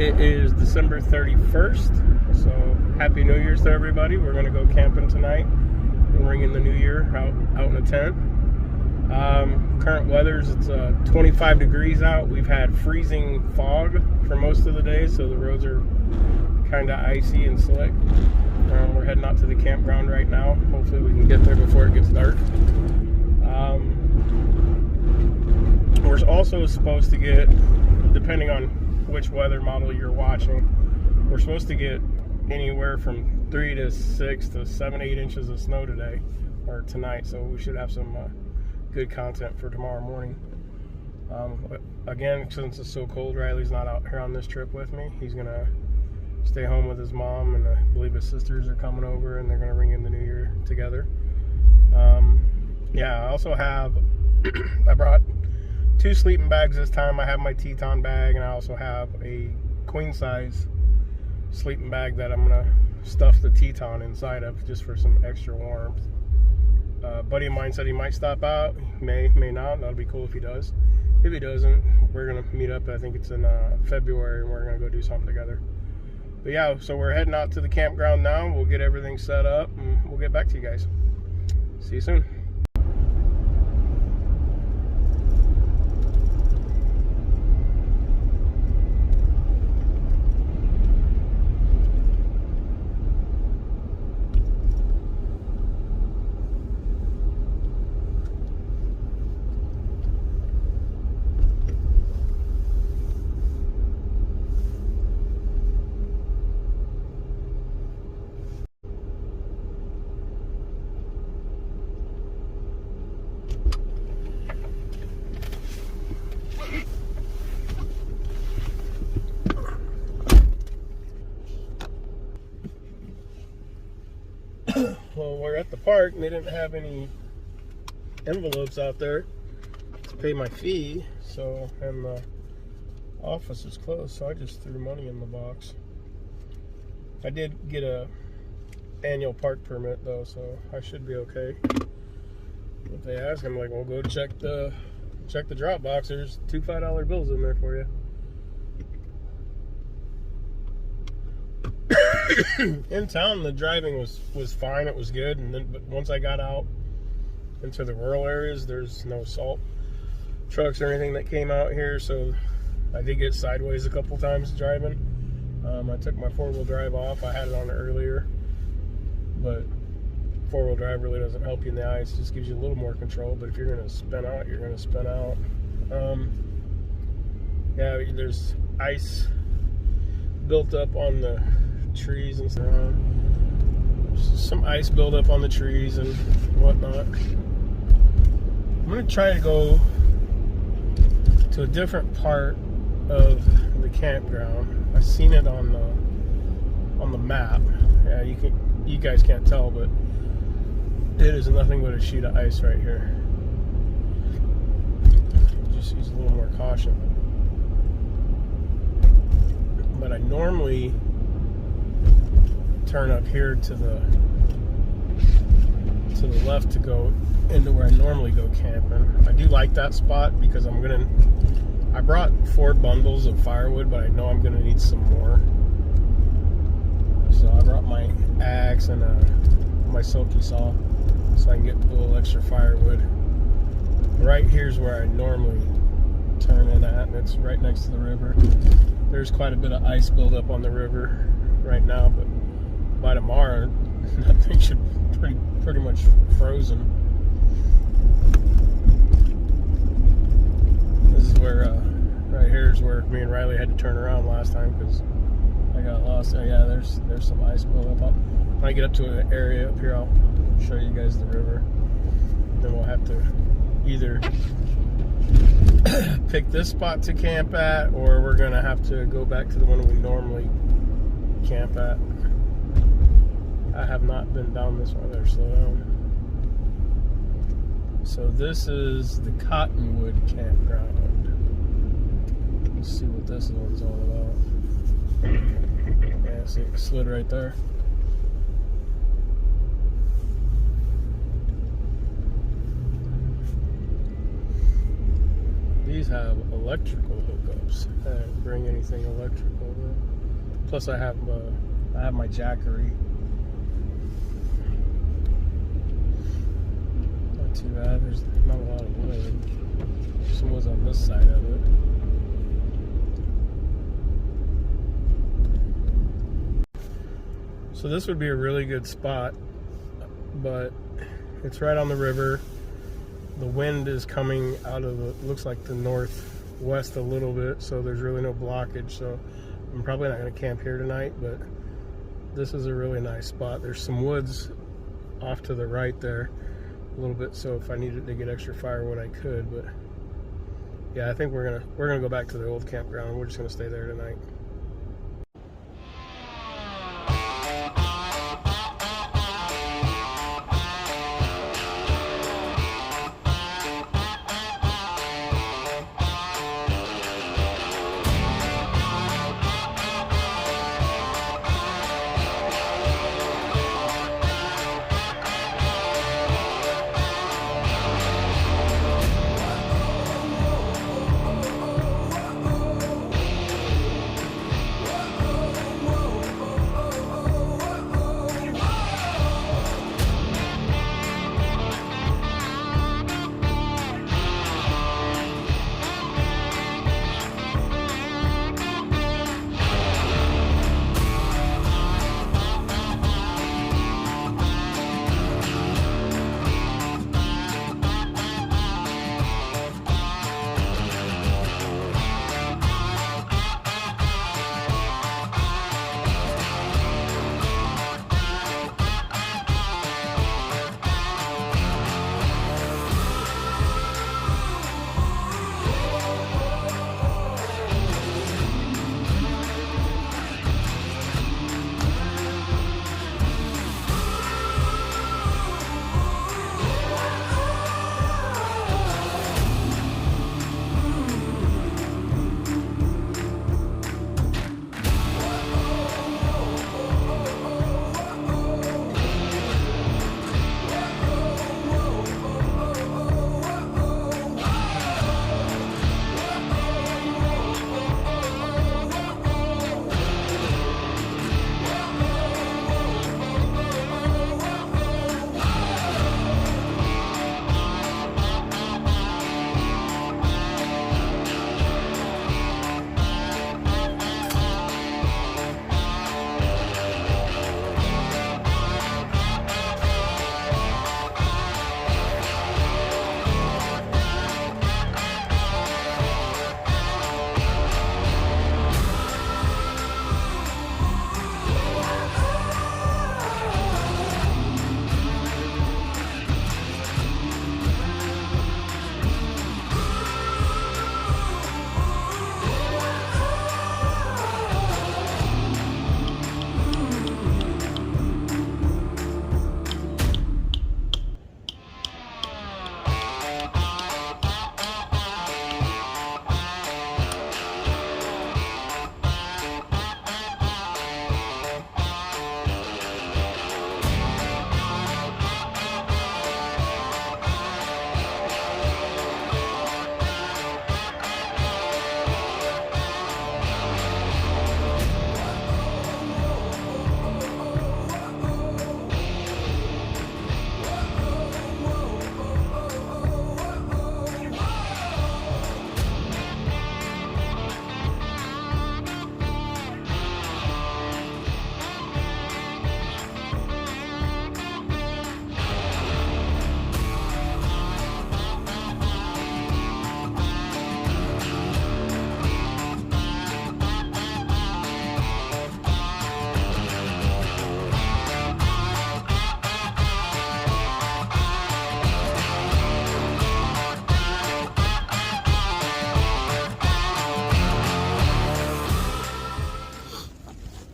It is December 31st, so Happy New Year's to everybody. We're going to go camping tonight and ring in the new year out in a tent. Current weather's, it's 25 degrees out. We've had freezing fog for most of the day, so the roads are kind of icy and slick. We're heading out to the campground right now. Hopefully we can get there before it gets dark. We're also supposed to get, depending on which weather model you're watching, we're supposed to get anywhere from 3 to 6 to 7, 8 inches of snow today or tonight, so we should have some good content for tomorrow morning. Again, since it's so cold, Riley's not out here on this trip with me. He's gonna stay home with his mom, and I believe his sisters are coming over, and they're gonna ring in the new year together. Yeah, I also have I brought 2 sleeping bags this time. I have my Teton bag, and I also have a queen size sleeping bag that I'm gonna stuff the Teton inside of just for some extra warmth. A buddy of mine said he might stop out. May not. That'll be cool if he does. If he doesn't, we're gonna meet up. I think it's in February, and we're gonna go do something together. But yeah, so we're heading out to the campground now. We'll get everything set up, and we'll get back to you guys. See you soon. Well, we're at the park, and they didn't have any envelopes out there to pay my fee, so, and the office is closed, so I just threw money in the box. I did get a annual park permit though, so I should be okay. If they ask, I'm like, well, go check the drop box. There's 2 $5 bills in there for you. In town, the driving was fine. It was good, and then but once I got out into the rural areas, there's no salt trucks or anything that came out here, so I did get sideways a couple times driving. I took my 4-wheel drive off. I had it on earlier, but 4-wheel drive really doesn't help you in the ice. It just gives you a little more control, but if you're going to spin out, you're going to spin out. Yeah, there's ice built up on the trees and stuff. There's some ice buildup on the trees and whatnot. I'm going to try to go to a different part of the campground. I've seen it on the map. Yeah, you guys can't tell, but it is nothing but a sheet of ice right here. Just use a little more caution. But I normally turn up here to the left to go into where I normally go camping. I do like that spot because I brought 4 bundles of firewood, but I know I'm gonna need some more. So I brought my axe and my silky saw so I can get a little extra firewood. Right here's where I normally turn in at, and it's right next to the river. There's quite a bit of ice buildup on the river right now, but by tomorrow, that thing should be pretty much frozen. This is where, right here is where me and Riley had to turn around last time because I got lost. Oh yeah, there's some ice buildup. When I get up to an area up here, I'll show you guys the river. Then we'll have to either pick this spot to camp at, or we're gonna have to go back to the one we normally camp at. I have not been down this one. There, slow down. So this is the Cottonwood Campground. Let's see what this one's all about. Yeah, see it slid right there. these have electrical hookups. I didn't bring anything electrical though. Plus I have my jackery. Not too bad. There's not a lot of wood. Some was on this side of it. So this would be a really good spot, but it's right on the river. The wind is coming out of the, looks like the northwest a little bit, so there's really no blockage. So I'm probably not going to camp here tonight, but this is a really nice spot. There's some woods off to the right there a little bit, so if I needed to get extra firewood I could. But yeah, I think we're gonna go back to the old campground. We're just gonna stay there tonight.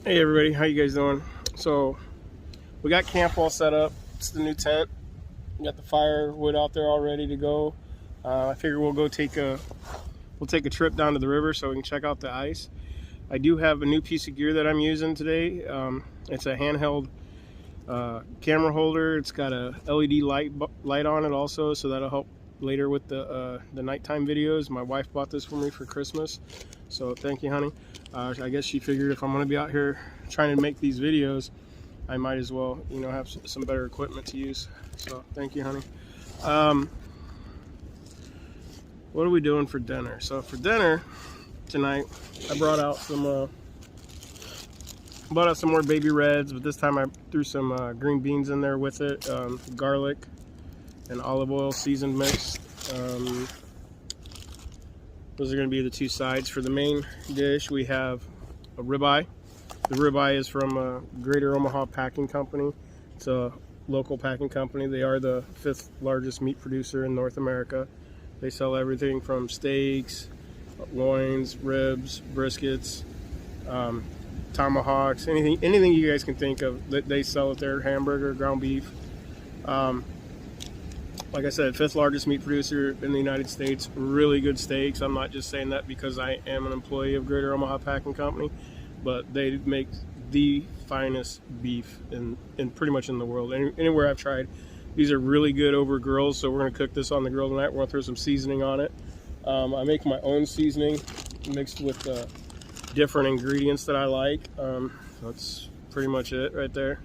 Hey everybody, how you guys doing? So we got camp all set up. It's the new tent. We got the firewood out there all ready to go. I figure we'll take a trip down to the river so we can check out the ice. I do have a new piece of gear that I'm using today. It's a handheld camera holder. It's got a LED light on it also, so that'll help later with the nighttime videos. My wife bought this for me for Christmas, so thank you, honey. I guess she figured if I'm going to be out here trying to make these videos, I might as well, you know, have some better equipment to use. So thank you, honey. What are we doing for dinner? So for dinner tonight, I brought out some more baby reds, but this time I threw some green beans in there with it, garlic and olive oil seasoned mix. Those are going to be the two sides. For the main dish, we have a ribeye. The ribeye is from Greater Omaha Packing Company. It's a local packing company. They are the 5th largest meat producer in North America. They sell everything from steaks, loins, ribs, briskets, tomahawks, anything you guys can think of that they sell at their hamburger, ground beef. Like I said, 5th largest meat producer in the United States. Really good steaks. I'm not just saying that because I am an employee of Greater Omaha Packing Company, but they make the finest beef in pretty much in the world. Anywhere I've tried. These are really good over grills, so we're going to cook this on the grill tonight. We're going to throw some seasoning on it. I make my own seasoning mixed with different ingredients that I like. That's pretty much it right there.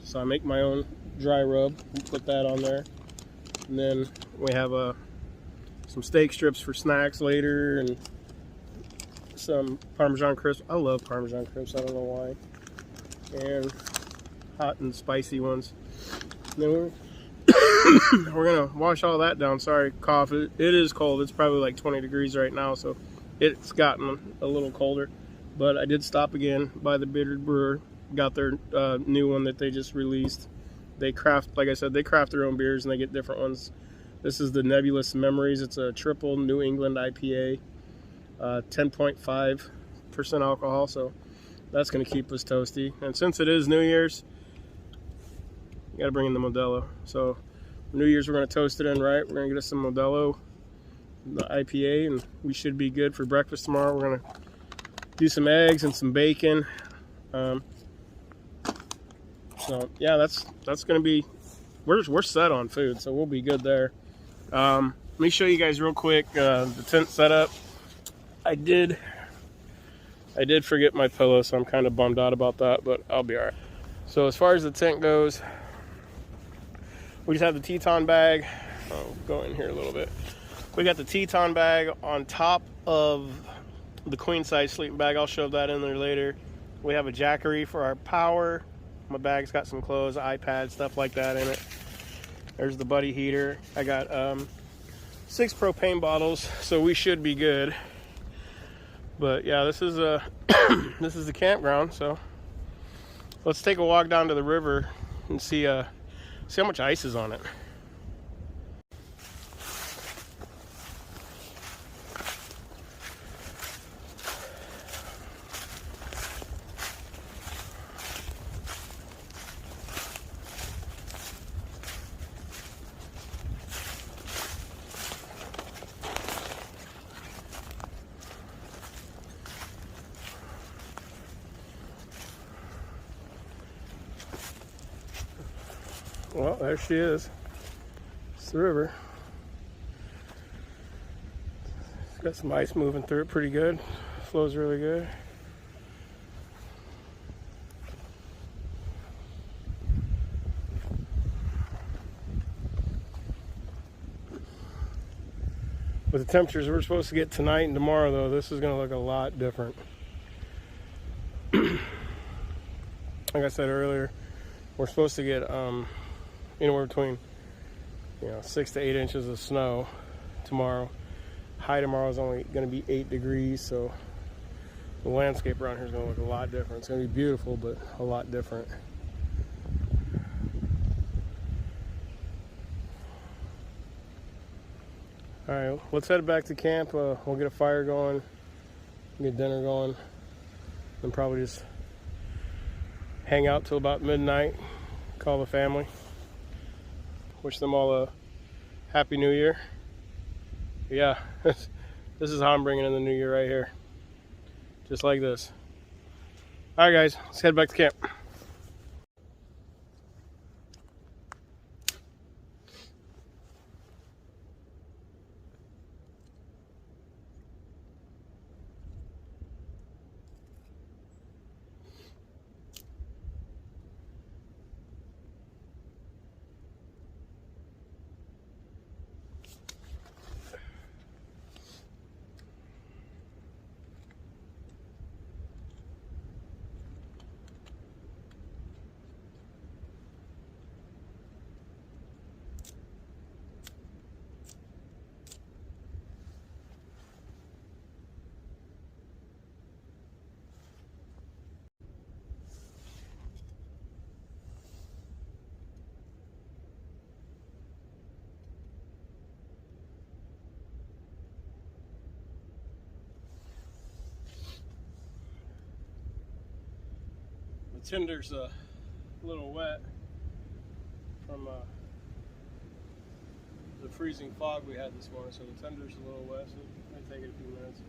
So I make my own dry rub, put that on there. And then we have some steak strips for snacks later, and some Parmesan crisps. I love Parmesan crisps, I don't know why. And hot and spicy ones. And then we're gonna wash all that down. Sorry, cough. It is cold. It's probably like 20 degrees right now, so it's gotten a little colder. But I did stop again by the Bearded Brewer. Got their new one that they just released. They craft, like I said, they craft their own beers and they get different ones. This is the Nebulous Memories. It's a triple New England IPA, 10.5% alcohol, so that's going to keep us toasty. And since it is New Year's, you got to bring in the Modelo. So New Year's, we're going to toast it in, right? We're going to get us some Modelo, the IPA, and we should be good for breakfast tomorrow. We're going to do some eggs and some bacon. So yeah, that's going to be, we're set on food, so we'll be good there. Let me show you guys real quick the tent setup. I did forget my pillow, so I'm kind of bummed out about that, but I'll be all right. So as far as the tent goes, we just have the Teton bag. I'll go in here a little bit. We got the Teton bag on top of the queen size sleeping bag. I'll shove that in there later. We have a Jackery for our power. My bag's got some clothes, iPad, stuff like that in it. There's the buddy heater. I got 6 propane bottles, so we should be good. But yeah, this is this is the campground. So let's take a walk down to the river and see how much ice is on it. Well, there she is. It's the river. It's got some ice moving through it pretty good. Flows really good. With the temperatures we're supposed to get tonight and tomorrow, though, this is going to look a lot different. Like I said earlier, we're supposed to get anywhere between 6 to 8 inches of snow tomorrow. High tomorrow is only going to be 8 degrees, so the landscape around here is going to look a lot different. It's going to be beautiful, but a lot different. All right, let's head back to camp. We'll get a fire going, get dinner going, and probably just hang out till about midnight, call the family, wish them all a happy new year. Yeah, this is how I'm bringing in the new year right here, just like this. All right, guys, let's head back to camp. tinder's a little wet from the freezing fog we had this morning, so the tinder's a little wet, so it might take it a few minutes.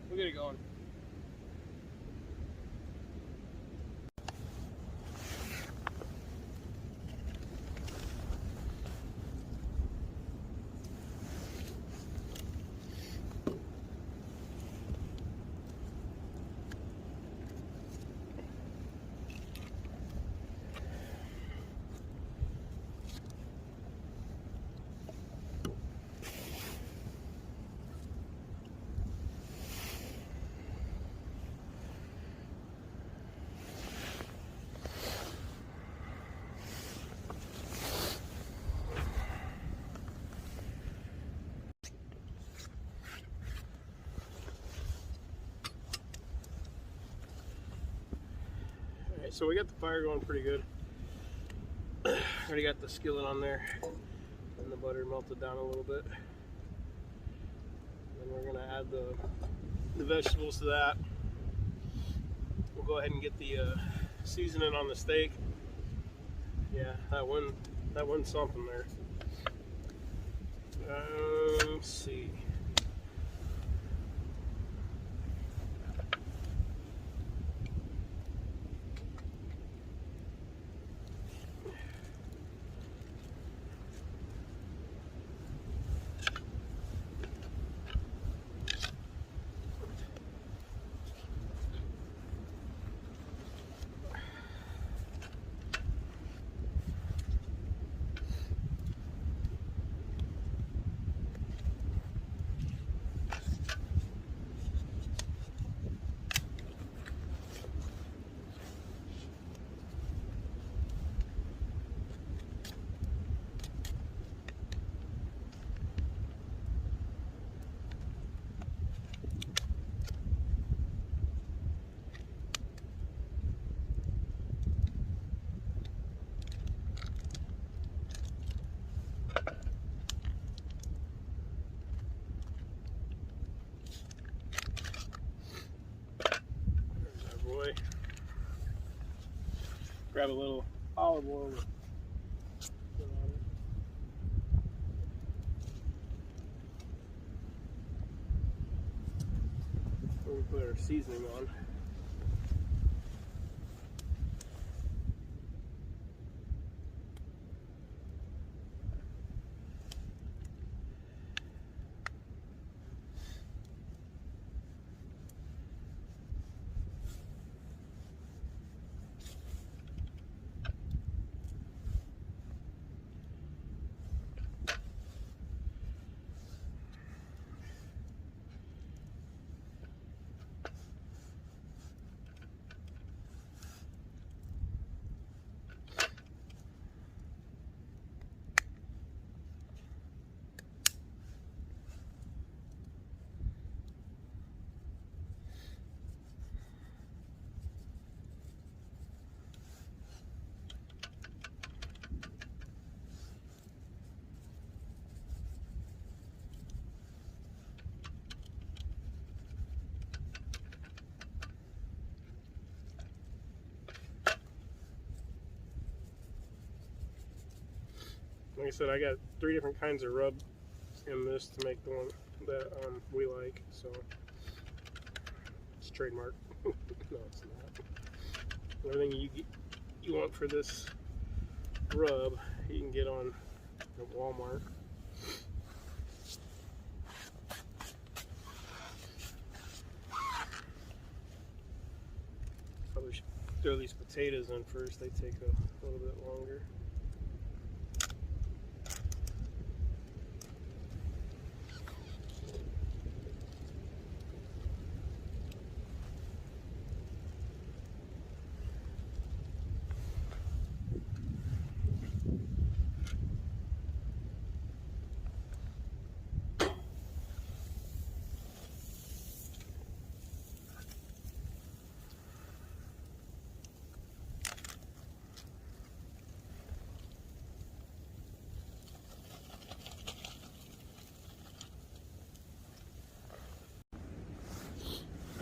We'll get it going. So we got the fire going pretty good. Already got the skillet on there, and the butter melted down a little bit. Then we're gonna add the vegetables to that. We'll go ahead and get the seasoning on the steak. Yeah, that one something there. Let's see. Grab a little olive oil. We'll put our seasoning on. Like I said, I got 3 different kinds of rub in this to make the one that we like, so it's trademark. No, it's not. Everything you want for this rub, you can get on at Walmart. Probably should throw these potatoes in first. They take a little bit longer.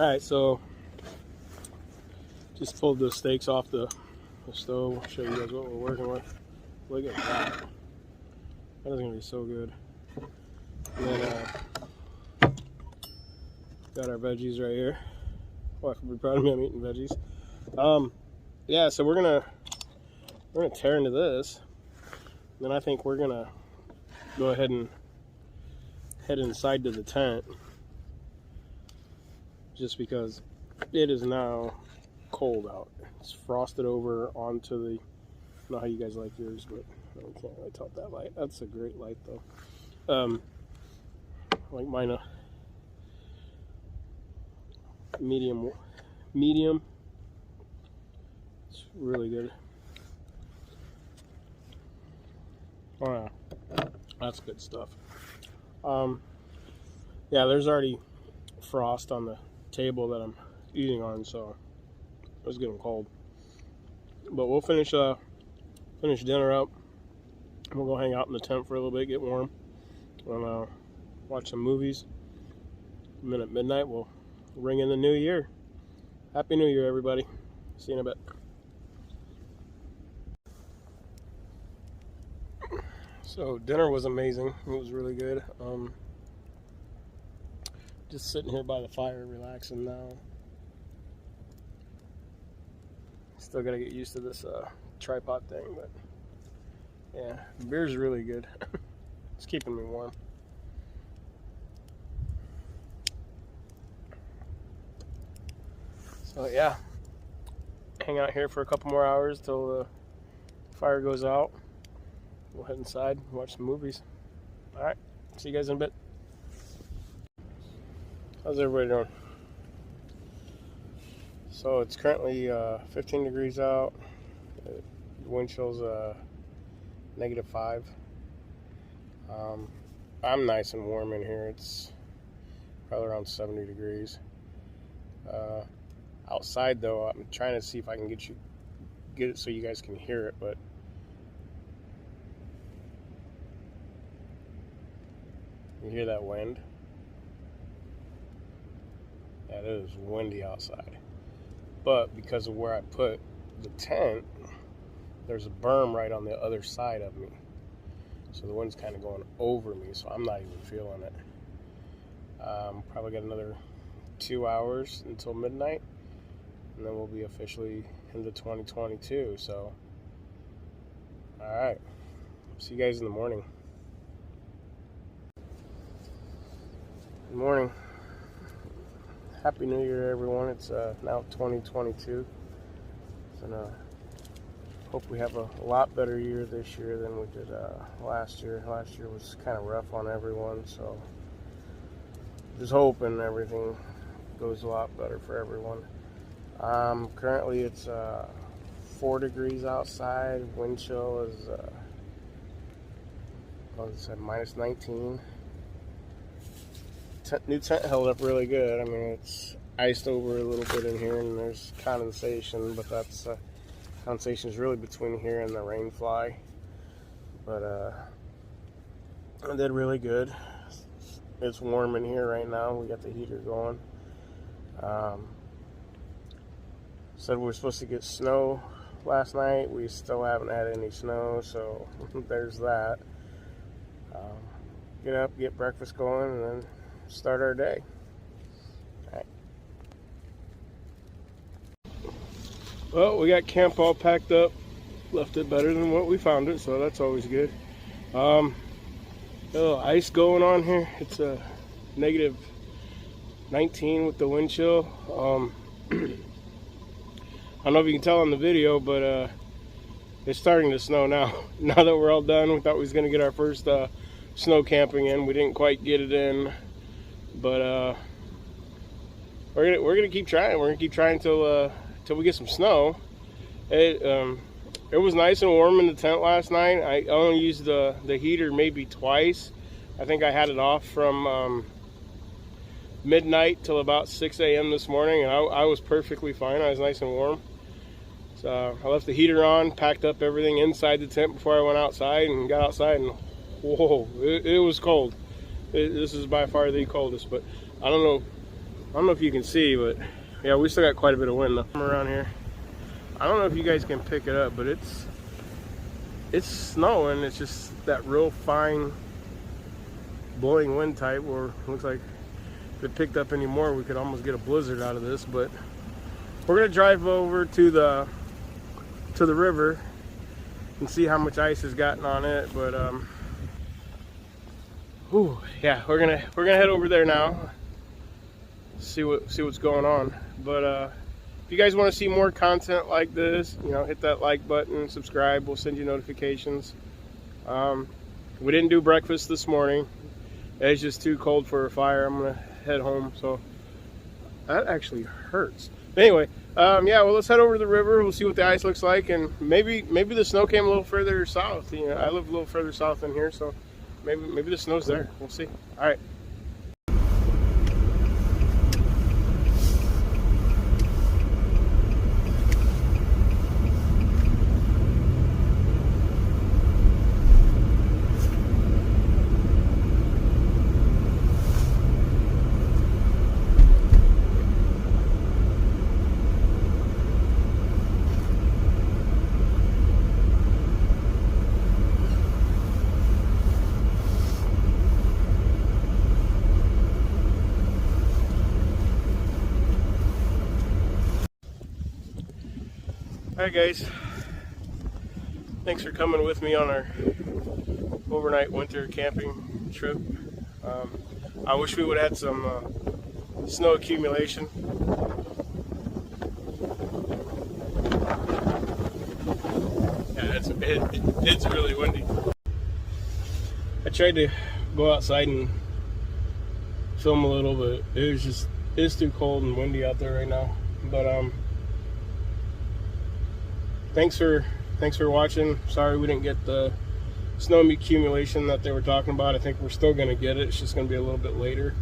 Alright, so Just pulled the steaks off the stove. I'll show you guys what we're working with. Look at that. That is going to be so good. And then got our veggies right here. Oh, I can be proud of me, I'm eating veggies. Yeah, so we're gonna tear into this. Then I think we're gonna go ahead and head inside to the tent, just because it is now cold out. It's frosted over onto the, I don't know how you guys like yours, but I can't really tell that light. That's a great light though. Like mine, medium. It's really good. Oh yeah, that's good stuff. Yeah, there's already frost on the table that I'm eating on, so it's getting cold. But we'll finish dinner up. We'll go hang out in the tent for a little bit, get warm, and watch some movies. And then at midnight we'll ring in the new year. Happy New Year, everybody. See you in a bit. So dinner was amazing. It was really good. Just sitting here by the fire, relaxing now. Still gotta get used to this tripod thing, but yeah, the beer's really good. It's keeping me warm. So yeah, hang out here for a couple more hours till the fire goes out. We'll head inside and watch some movies. Alright, see you guys in a bit. How's everybody doing? So it's currently 15 degrees out. The wind chill's -5. I'm nice and warm in here. It's probably around 70 degrees. Outside though, I'm trying to see if I can get it so you guys can hear it, but you hear that wind? Yeah, it is windy outside. But because of where I put the tent, there's a berm right on the other side of me. So the wind's kind of going over me, so I'm not even feeling it. Probably got another 2 hours until midnight, and then we'll be officially into 2022. So, alright. See you guys in the morning. Good morning. Happy New Year, everyone. It's now 2022. So hope we have a lot better year this year than we did last year. Last year was kind of rough on everyone, so just hoping everything goes a lot better for everyone. Currently it's 4 degrees outside. Wind chill is -19. New tent held up really good. I mean, it's iced over a little bit in here, and there's condensation, but that's condensation is really between here and the rain fly. But I did really good. It's warm in here right now. We got the heater going. Said we were supposed to get snow last night. We still haven't had any snow, so there's that. Get up, get breakfast going, and then start our day. All right. Well, we got camp all packed up. Left it better than what we found it, so that's always good. A little ice going on here. It's a -19 with the wind chill. I don't know if you can tell on the video, but it's starting to snow now. Now that we're all done, we thought we was going to get our first snow camping in. We didn't quite get it in, but we're gonna keep trying. We're gonna keep trying till we get some snow. It was nice and warm in the tent last night. I only used the heater maybe twice. I think I had it off from midnight till about 6 a.m. this morning, and I was perfectly fine. I was nice and warm. So I left the heater on, packed up everything inside the tent before I went outside, and got outside, and whoa, it was cold. This is by far the coldest, but I don't know if you can see, but yeah, we still got quite a bit of wind though. Around here, I don't know if you guys can pick it up, but it's snowing. It's just that real fine blowing wind type where it looks like if it picked up any more, we could almost get a blizzard out of this. But we're gonna drive over to the river and see how much ice has gotten on it. But yeah, we're gonna head over there now. See what's going on. But if you guys want to see more content like this, you know, hit that like button, subscribe. We'll send you notifications. We didn't do breakfast this morning. It's just too cold for a fire. I'm gonna head home. So that actually hurts. But anyway, yeah, well, let's head over to the river. We'll see what the ice looks like, and maybe the snow came a little further south. You know, I live a little further south than here, so maybe the snow's there. We'll see. All right. Alright guys, thanks for coming with me on our overnight winter camping trip. I wish we would have had some snow accumulation. Yeah, it's really windy. I tried to go outside and film a little, but it's too cold and windy out there right now. But thanks for watching. Sorry we didn't get the snow accumulation that they were talking about. I think we're still going to get it. It's just going to be a little bit later.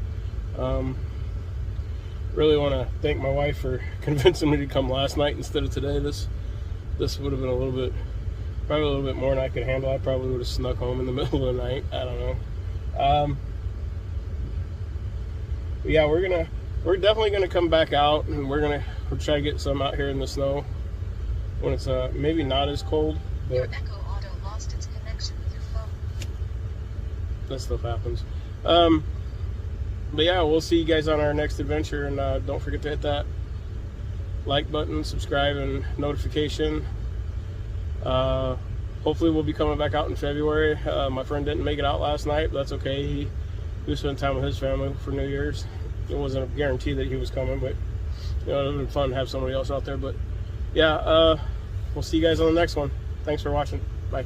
Really want to thank my wife for convincing me to come last night instead of today. This would have been probably a little bit more than I could handle. I probably would have snuck home in the middle of the night. I don't know. But yeah, we're definitely gonna come back out, and we'll try to get some out here in the snow when it's maybe not as cold. But your Echo Auto lost its connection with your phone. That stuff happens. But yeah, we'll see you guys on our next adventure, and don't forget to hit that like button, subscribe, and notification. Hopefully we'll be coming back out in February. My friend didn't make it out last night, but that's okay. He was spending time with his family for New Year's. It wasn't a guarantee that he was coming, but you know, it would have been fun to have somebody else out there. But yeah, we'll see you guys on the next one. Thanks for watching. Bye.